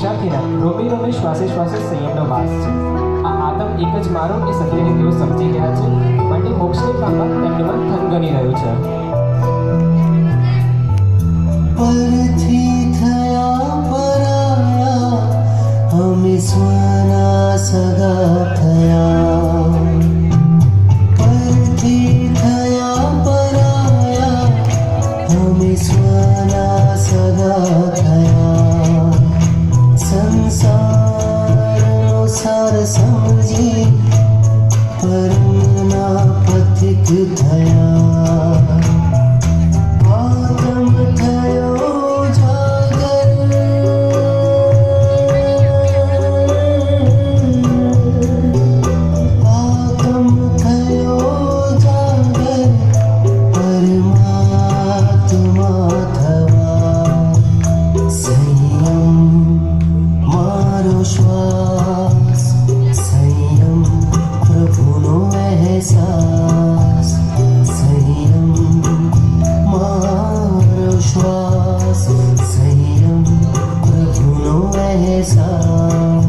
દીક્ષાર્થીના રોમે રોમે શ્વાસે શ્વાસે સંયમનો વાસ છે. આ આતમ એક જ મારો એ સત્યને તેઓ સમજી ગયા છે, માટે મોક્ષને પામવા તેમનું મન થનગની રહ્યું છે. પરથી થયા પરાયા, અમે સ્વના સગા થયા. પરથી થયા પરાયા, અમે સ્વના સગા થયા. સંસારનો સાર સમજી પરમના પથિક થયા. આતમ થયો જાગર, આતમ થયો જાગર, પરમાત્મા થવા. સંયમ મારો શ્વાસ, સંયમ પ્રભુનો અહેસાસ. સંયમ મારો શ્વાસ, સંયમ પ્રભુનો અહેસાસ.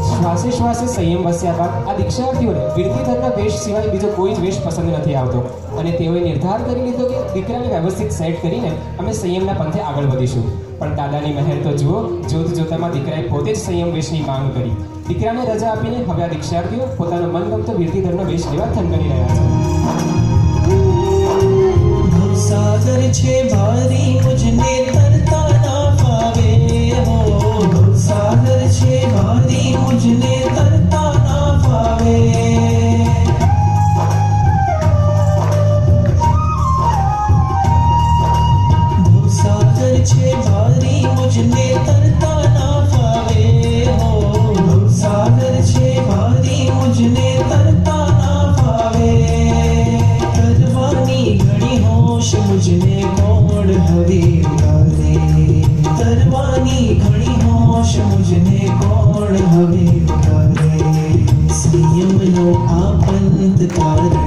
શ્વાસે શ્વાસે સંયમ વસ્યા બાદ આ દીક્ષાર્થીઓને કીર્તિધરના વેશ સિવાય બીજો કોઈ જ વેશ પસંદ નથી આવતો, અને તેઓએ નિર્ધાર કરી લીધો કે દીકરાને વ્યવસ્થિત સેટ કરીને અમે સંયમના પંથે આગળ વધીશું. પણ દાદાની મહેર તો જુઓ, જોત જોતામાં દીકરાએ પોતે જ સંયમ વેશની માંગ કરી. દીકરાને રજા આપીને હવે આ દીક્ષાર્થીઓ પોતાનો મનગમતો કીર્તિધરનો વેશ લેવા થનગની રહ્યા છે. સાગર છે ભારી, મુझने તરતા ના ફાવે હો. સાગર છે ભારી, મુझने તરતા ના ફાવે. સાગર છે ભારી, મુझने તરતા ના ફાવે હો. સાગર છે ભારી, મુझने તરતા ના ફાવે. તરવાની ઘણી હોશ, મુझने કોણ હવે ઉડાડે. તરવાની ઘણી હોશ, મુझने કોણ હવે ઉડાડે. સંયમનો આ પંથ તારે